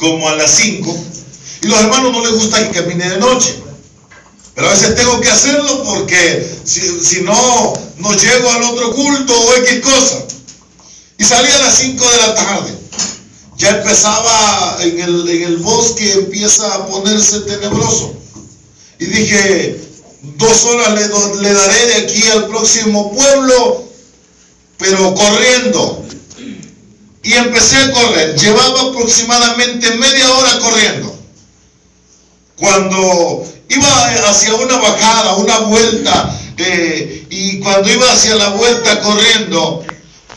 como a las 5, y los hermanos no les gusta que camine de noche, pero a veces tengo que hacerlo porque si no, no llego al otro culto o X cosa. Y salí a las 5 de la tarde. Ya empezaba en el bosque, empieza a ponerse tenebroso. Y dije, 2 horas le daré de aquí al próximo pueblo, pero corriendo. Y empecé a correr. Llevaba aproximadamente media hora corriendo. Cuando iba hacia una bajada, una vuelta, y cuando iba hacia la vuelta corriendo,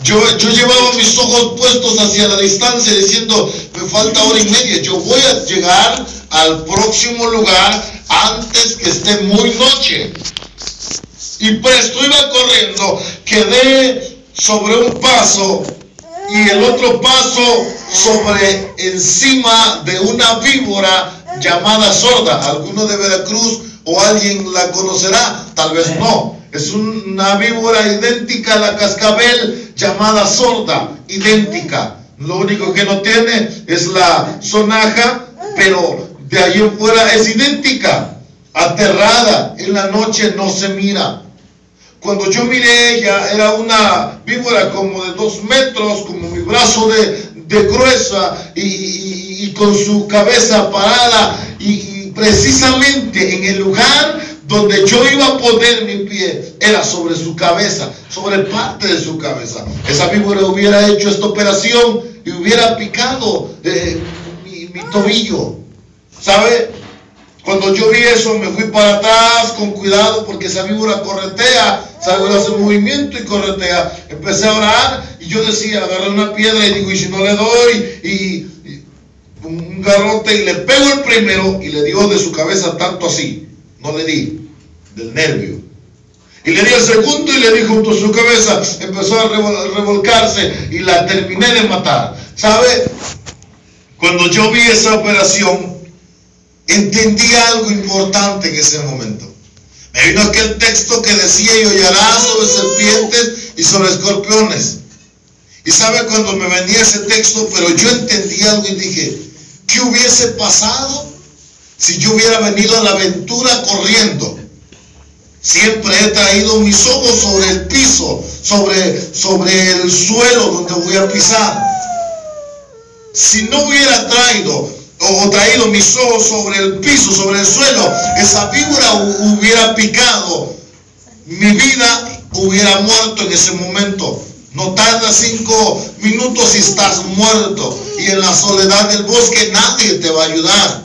yo llevaba mis ojos puestos hacia la distancia diciendo, me falta hora y media, yo voy a llegar al próximo lugar antes que esté muy noche. Y presto iba corriendo, quedé sobre un paso y el otro paso sobre encima de una víbora llamada sorda. Alguno de Veracruz o alguien la conocerá, tal vez no. Es una víbora idéntica a la cascabel llamada sorda, idéntica. Lo único que no tiene es la sonaja, pero de ahí en fuera es idéntica. Aterrada, en la noche no se mira. Cuando yo miré ella, era una víbora como de 2 metros, como mi brazo de gruesa, y con su cabeza parada, y precisamente en el lugar donde yo iba a poner mi pie, era sobre su cabeza, sobre parte de su cabeza. Esa víbora hubiera hecho esta operación y hubiera picado mi tobillo, ¿sabe? Cuando yo vi eso, me fui para atrás con cuidado, porque esa víbora corretea, sabe, hace movimiento y corretea. Empecé a orar y yo decía, agarré una piedra y digo, y si no le doy un garrote, y le pego el primero y le dio de su cabeza tanto así, no le di, del nervio. Y le di el segundo y le di junto a su cabeza, empezó a revolcarse y la terminé de matar. ¿Sabe? Cuando yo vi esa operación, entendí algo importante en ese momento. Me vino aquel texto que decía, y hollarás sobre serpientes y sobre escorpiones. Y sabe, cuando me venía ese texto, pero yo entendí algo y dije, ¿qué hubiese pasado si yo hubiera venido a la aventura corriendo? Siempre he traído mis ojos sobre el piso, sobre el suelo donde voy a pisar. Si no hubiera traído mis ojos sobre el piso, sobre el suelo, esa víbora hubiera picado, mi vida hubiera muerto en ese momento. No tarda 5 minutos y estás muerto, y en la soledad del bosque nadie te va a ayudar.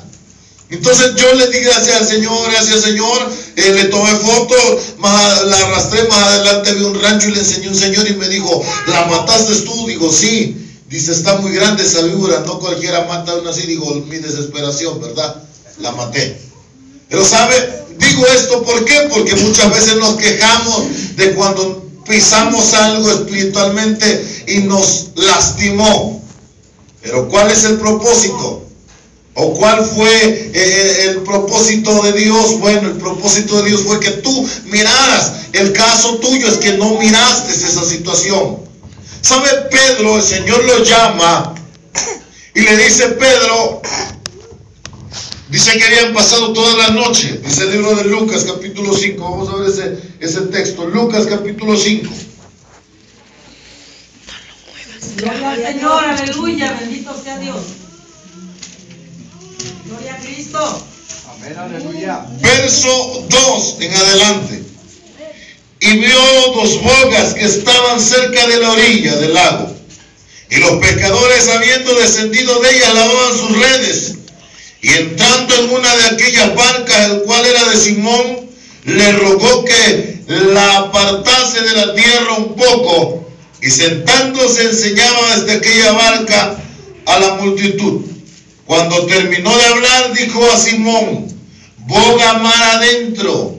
Entonces yo le di gracias al Señor, le tomé fotos, la arrastré, más adelante vi un rancho y le enseñé a un señor y me dijo, ¿la mataste tú? Digo, sí. Dice, está muy grande esa víbora, no cualquiera mata una así. Digo, mi desesperación, ¿verdad? La maté. Pero ¿sabe? Digo esto, ¿por qué? Porque muchas veces nos quejamos de cuando pisamos algo espiritualmente y nos lastimó. Pero ¿cuál es el propósito? ¿O cuál fue el propósito de Dios? Bueno, el propósito de Dios fue que tú miraras. El caso tuyo es que no miraste esa situación. ¿Sabe? Pedro, el Señor lo llama y le dice, Pedro, dice que habían pasado toda la noche. Dice el libro de Lucas capítulo 5. Vamos a ver ese texto. Lucas capítulo 5. Gloria al Señor, aleluya, bendito sea Dios. Gloria a Cristo. Amén, aleluya. Verso 2 en adelante. Y vio 2 bogas que estaban cerca de la orilla del lago. Y los pescadores, habiendo descendido de ellas, lavaban sus redes. Y entrando en una de aquellas barcas, el cual era de Simón, le rogó que la apartase de la tierra un poco. Y sentándose enseñaba desde aquella barca a la multitud. Cuando terminó de hablar, dijo a Simón, boga mar adentro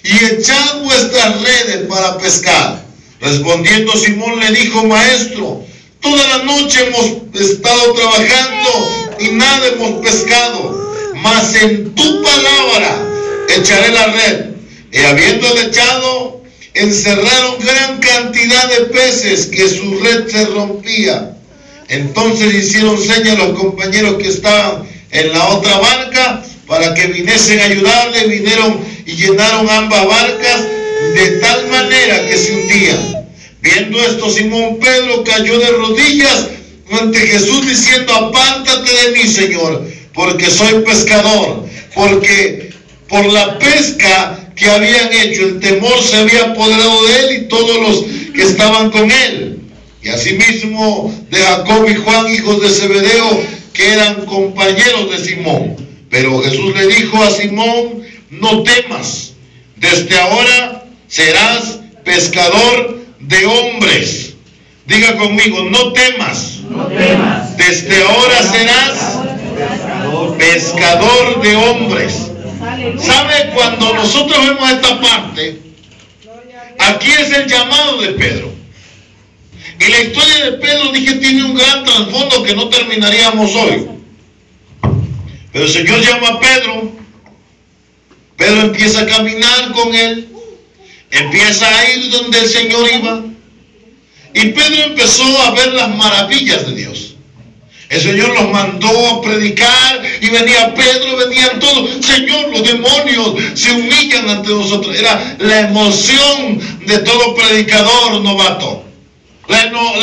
y echad vuestras redes para pescar. Respondiendo Simón le dijo, maestro, toda la noche hemos estado trabajando y nada hemos pescado, mas en tu palabra echaré la red. Y habiéndola echado, encerraron gran cantidad de peces, que su red se rompía. Entonces hicieron señas a los compañeros que estaban en la otra barca para que viniesen a ayudarle. Vinieron y llenaron ambas barcas de tal manera que se hundían. Viendo esto, Simón Pedro cayó de rodillas ante Jesús diciendo: apártate de mí, Señor, porque soy pescador. Porque por la pesca que habían hecho, el temor se había apoderado de él y todos los que estaban con él. Y asimismo de Jacob y Juan, hijos de Zebedeo, que eran compañeros de Simón. Pero Jesús le dijo a Simón: no temas, desde ahora serás pescador de hombres. Diga conmigo: no temas. No temas. Desde ahora serás pescador de hombres. ¿Sabe? Cuando nosotros vemos esta parte, aquí es el llamado de Pedro. Y la historia de Pedro, dije, tiene un gran trasfondo que no terminaríamos hoy. Pero el Señor llama a Pedro. Pedro empieza a caminar con él. Empieza a ir donde el Señor iba. Y Pedro empezó a ver las maravillas de Dios. El Señor los mandó a predicar y venía Pedro, venían todos. Señor, los demonios se humillan ante nosotros. Era la emoción de todo predicador novato. La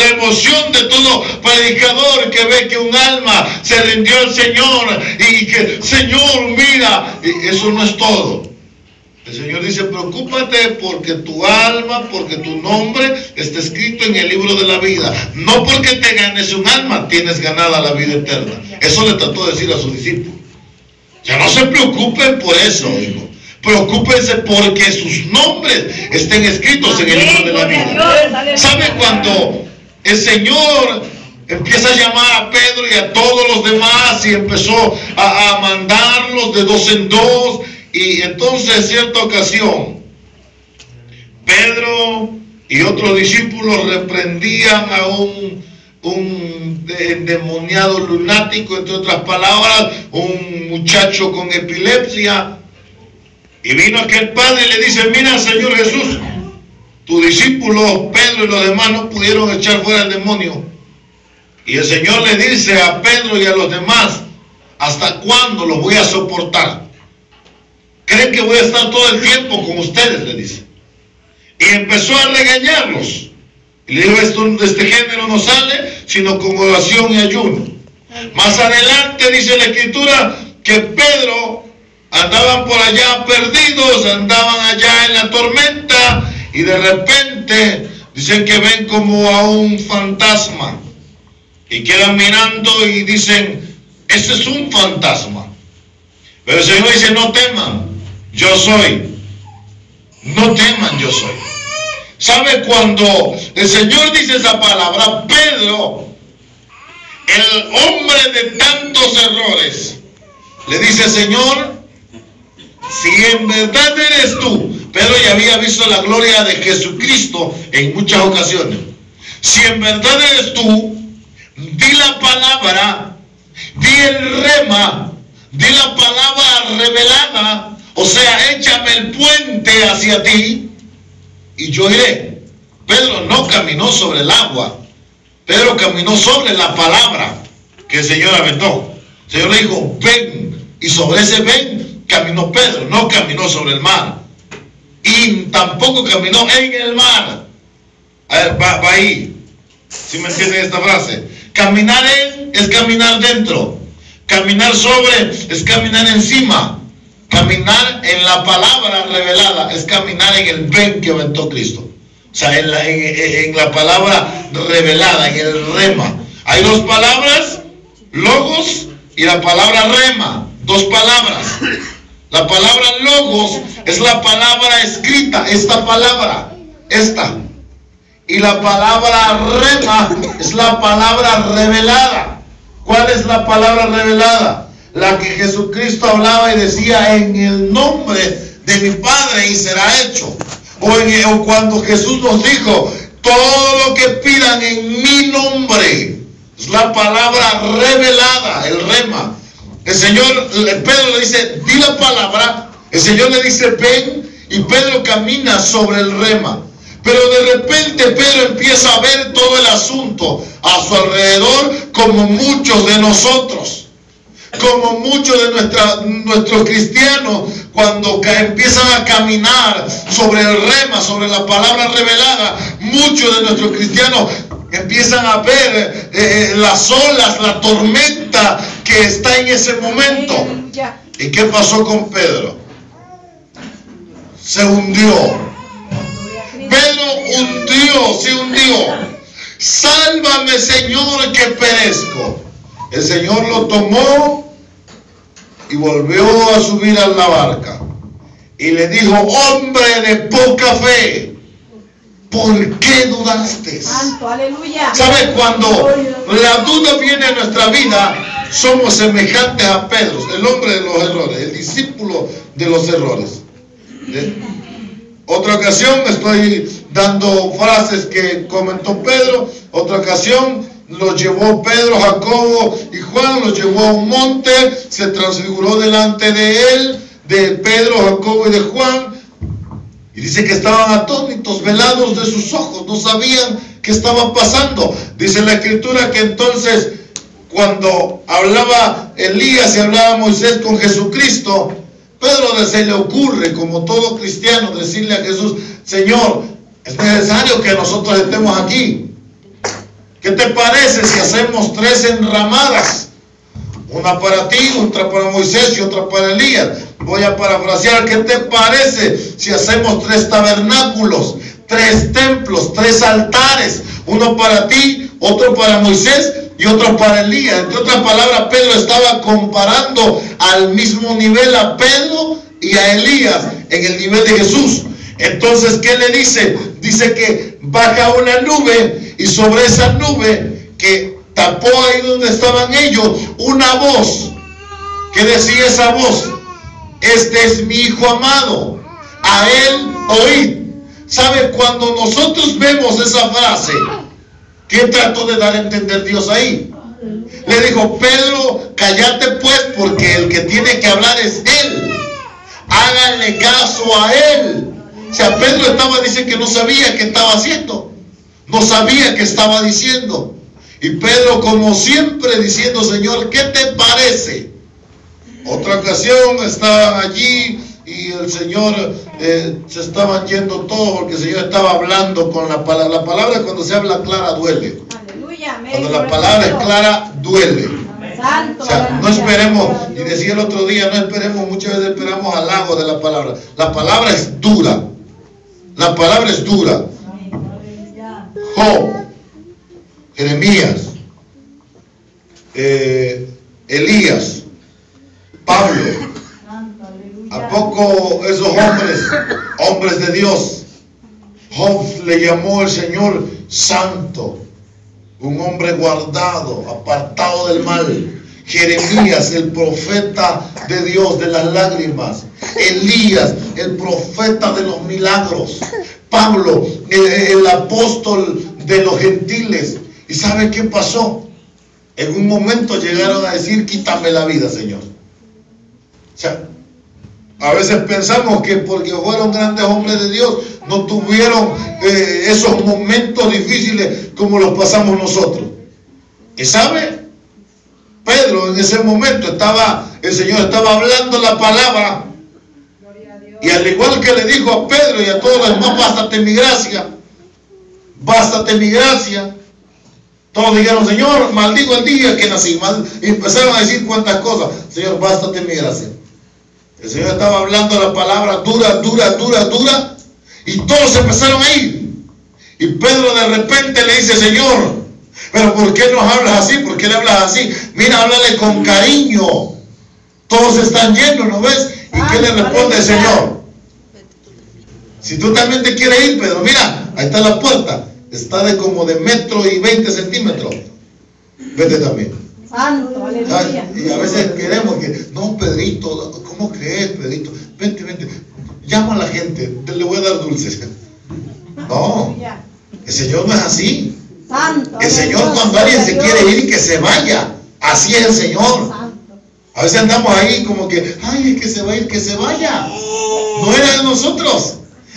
emoción de todo predicador que ve que un alma se rindió al Señor y que, Señor, mira, y eso no es todo. El Señor dice: preocúpate porque tu alma, porque tu nombre está escrito en el libro de la vida. No porque te ganes un alma, tienes ganada la vida eterna. Eso le trató de decir a sus discípulos. Ya no se preocupen por eso, hijo. Preocúpense porque sus nombres estén escritos en el libro de la vida. ¿Sabe cuando el Señor empieza a llamar a Pedro y a todos los demás y empezó a mandarlos de dos en dos? Y entonces en cierta ocasión Pedro y otros discípulos reprendían a un endemoniado lunático, entre otras palabras, un muchacho con epilepsia. Y vino aquel padre y le dice: mira, Señor Jesús, tus discípulos Pedro y los demás no pudieron echar fuera el demonio. Y el Señor le dice a Pedro y a los demás: ¿hasta cuándo los voy a soportar? ¿Creen que voy a estar todo el tiempo con ustedes?, le dice. Y empezó a regañarlos. Y le dijo: esto de este género no sale sino con oración y ayuno. Más adelante dice la Escritura que Pedro andaban por allá perdidos, andaban allá en la tormenta, y de repente dicen que ven como a un fantasma y quedan mirando y dicen: ese es un fantasma. Pero el Señor dice: no teman, yo soy. No teman, yo soy. ¿Sabe? Cuando el Señor dice esa palabra, Pedro, el hombre de tantos errores, le dice: Señor, si en verdad eres tú. Pedro ya había visto la gloria de Jesucristo en muchas ocasiones. Si en verdad eres tú, di la palabra, di el rema, di la palabra revelada, o sea, échame el puente hacia ti y yo iré. Pedro no caminó sobre el agua, Pedro caminó sobre la palabra que el Señor aventó. El Señor le dijo: ven, y sobre ese ven caminó Pedro, no caminó sobre el mar. Y tampoco caminó en el mar. A ver, va ahí. ¿Sí me entienden esta frase? Caminar en es caminar dentro. Caminar sobre es caminar encima. Caminar en la palabra revelada es caminar en el ven que aventó Cristo. O sea, en la palabra revelada, en el rema. Hay dos palabras, logos, y la palabra rema. Dos palabras. La palabra logos es la palabra escrita, esta palabra, esta. Y la palabra rema es la palabra revelada. ¿Cuál es la palabra revelada? La que Jesucristo hablaba y decía: en el nombre de mi Padre y será hecho. O cuando Jesús nos dijo: todo lo que pidan en mi nombre. Es la palabra revelada, el rema. El Señor, Pedro le dice: di la palabra. El Señor le dice: ven, y Pedro camina sobre el rema. Pero de repente Pedro empieza a ver todo el asunto a su alrededor, como muchos de nosotros, como muchos de nuestros cristianos, cuando empiezan a caminar sobre el rema, sobre la palabra revelada, muchos de nuestros cristianos empiezan a ver las olas, la tormenta que está en ese momento. ¿Y qué pasó con Pedro? Se hundió. Pedro se hundió. Sálvame, Señor, que perezco. El Señor lo tomó y volvió a subir a la barca. Y le dijo: hombre de poca fe, ¿por qué dudaste? Santo, aleluya. ¿Sabe? Cuando la duda viene a nuestra vida, somos semejantes a Pedro, el hombre de los errores, el discípulo de los errores. Otra ocasión estoy dando frases que comentó Pedro. Otra ocasión los llevó Pedro, Jacobo y Juan, los llevó a un monte, se transfiguró delante de él, de Pedro, Jacobo y de Juan, y dice que estaban atónitos, velados de sus ojos, no sabían qué estaba pasando. Dice la Escritura que entonces, cuando hablaba Elías y hablaba Moisés con Jesucristo, Pedro se le ocurre, como todo cristiano, decirle a Jesús: Señor, es necesario que nosotros estemos aquí. ¿Qué te parece si hacemos 3 enramadas? Una para ti, otra para Moisés y otra para Elías. Voy a parafrasear. ¿Qué te parece si hacemos 3 tabernáculos, 3 templos, 3 altares? Uno para ti, otro para Moisés y otro para Elías. Entre otras palabras, Pedro estaba comparando al mismo nivel a Pedro y a Elías en el nivel de Jesús. Entonces, ¿qué le dice? Dice que baja una nube, y sobre esa nube que tapó ahí donde estaban ellos, una voz. ¿Qué decía esa voz? Este es mi Hijo amado, a él oíd. ¿Sabe? Cuando nosotros vemos esa frase, ¿qué trató de dar a entender Dios ahí? Le dijo: Pedro, cállate pues, porque el que tiene que hablar es él. Háganle caso a él. O sea, Pedro dice que no sabía qué estaba haciendo, no sabía qué estaba diciendo. Y Pedro, como siempre, diciendo: Señor, ¿qué te parece? Otra ocasión estaban allí y el Señor se estaban yendo todos, porque el Señor estaba hablando con la palabra. La palabra, cuando se habla clara, duele. Aleluya. Cuando la palabra es clara, duele. Santo, o sea, no esperemos, y decía el otro día, no esperemos, muchas veces esperamos halagos de la palabra. La palabra es dura. La palabra es dura. Job, Jeremías, Elías, Pablo. ¿A poco esos hombres de Dios? Job le llamó el Señor santo, un hombre guardado, apartado del mal. Jeremías, el profeta de Dios, de las lágrimas. Elías, el profeta de los milagros. Pablo, el apóstol de los gentiles. ¿Y sabe qué pasó? En un momento llegaron a decir: quítame la vida, Señor. O sea, a veces pensamos que porque fueron grandes hombres de Dios no tuvieron esos momentos difíciles como los pasamos nosotros. ¿Y sabe? Pedro, en ese momento el Señor estaba hablando la palabra, y al igual que le dijo a Pedro y a todos los demás: bástate mi gracia, bástate mi gracia. Todos dijeron: Señor, maldigo el día que nací. Y empezaron a decir cuantas cosas. Señor, bástate mi gracia. El Señor estaba hablando la palabra dura, y todos empezaron a ir. Y Pedro de repente le dice: Señor, pero ¿por qué nos hablas así? ¿Por qué le hablas así? Mira, háblale con cariño. Todos están llenos, ¿no ves? ¿Y qué le responde el Señor? Si tú también te quieres ir, Pedro, mira, ahí está la puerta. Está de como de 1,20 centímetros. Vete también. Santo, aleluya. Y a veces queremos que, no, Pedrito, ¿cómo crees, Pedrito? Vente. Llama a la gente, le voy a dar dulces. No, el Señor no es así. Santo, el Señor, cuando alguien se quiere ir, que se vaya. Así es el Señor. A veces andamos ahí como que, ay, es que se va a ir, que se vaya. No era de nosotros.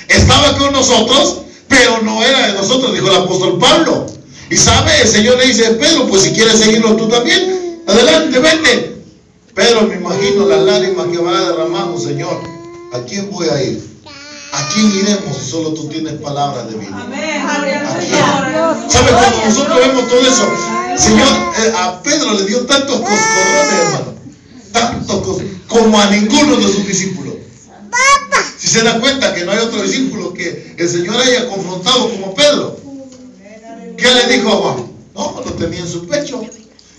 Estaba con nosotros, pero no era de nosotros, dijo el apóstol Pablo. Y sabe, el Señor le dice: Pedro, pues si quieres seguirlo tú también, adelante, vete. Pedro, me imagino las lágrimas que va derramando: Señor, ¿a quién voy a ir? ¿A quién iremos si solo tú tienes palabras de vida? ¿Sabe? Cuando nosotros vemos todo eso, Señor, a Pedro le dio tantos coscorrones, hermano, tantos como a ninguno de sus discípulos. Si se da cuenta que no hay otro discípulo que el Señor haya confrontado como Pedro. ¿Qué le dijo a Juan? No, lo tenía en su pecho.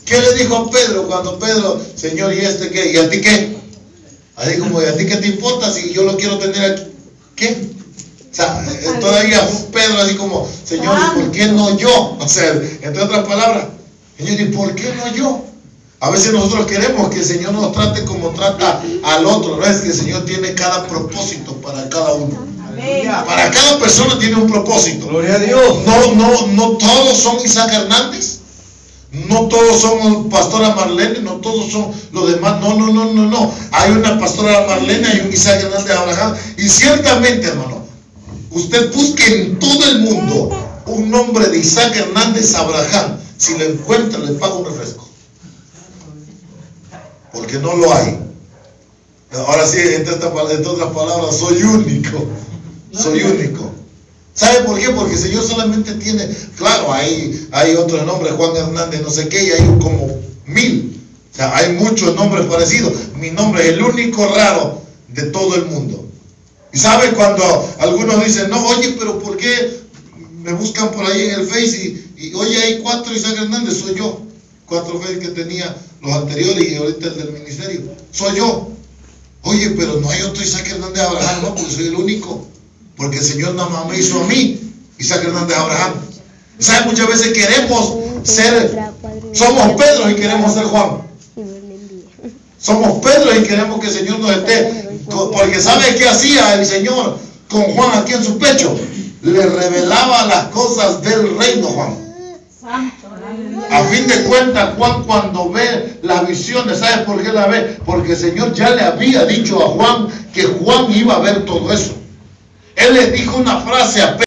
¿Qué le dijo a Pedro cuando Pedro: Señor, ¿y este qué? ¿Y a ti qué? Así como: ¿y a ti qué te importa si yo lo quiero tener aquí? ¿Qué? O sea, todavía Pedro así como: Señor, ¿y por qué no yo? O sea, entre otras palabras, Señor, ¿y por qué no yo? A veces nosotros queremos que el Señor nos trate como trata al otro. No es que el Señor tiene cada propósito para cada uno. Para cada persona tiene un propósito. Gloria a Dios. No todos son Isaac Hernández. No todos son pastora Marlene. No todos son los demás. No. Hay una pastora Marlene, hay un Isaac Hernández Abraham. Y ciertamente, hermano, usted busque en todo el mundo un nombre de Isaac Hernández Abraham. Si lo encuentra, le paga un refresco. Porque no lo hay. Ahora sí, entre otras palabras, soy único. Soy único. ¿Sabe por qué? Porque el Señor solamente tiene, claro, hay otros nombres, Juan Hernández, no sé qué, y hay como 1000. O sea, hay muchos nombres parecidos. Mi nombre es el único raro de todo el mundo. Y sabe cuando algunos dicen: no, oye, pero ¿por qué me buscan por ahí en el Face y oye, hay 4 Isaac Hernández? Soy yo. 4 Face que tenía los anteriores y ahorita el del ministerio. Soy yo. Oye, pero no hay otro Isaac Hernández Abraham. No, porque soy el único. Porque el Señor nada más me hizo a mí, Isaac Hernández Abraham. ¿Sabe? Muchas veces queremos somos Pedro y queremos ser Juan. Somos Pedro y queremos que el Señor nos esté. Porque ¿sabe qué hacía el Señor con Juan aquí en su pecho? Le revelaba las cosas del reino, Juan. A fin de cuentas, Juan, cuando ve las visiones, ¿sabe por qué la ve? Porque el Señor ya le había dicho a Juan que Juan iba a ver todo eso. Él le dijo una frase a Pedro.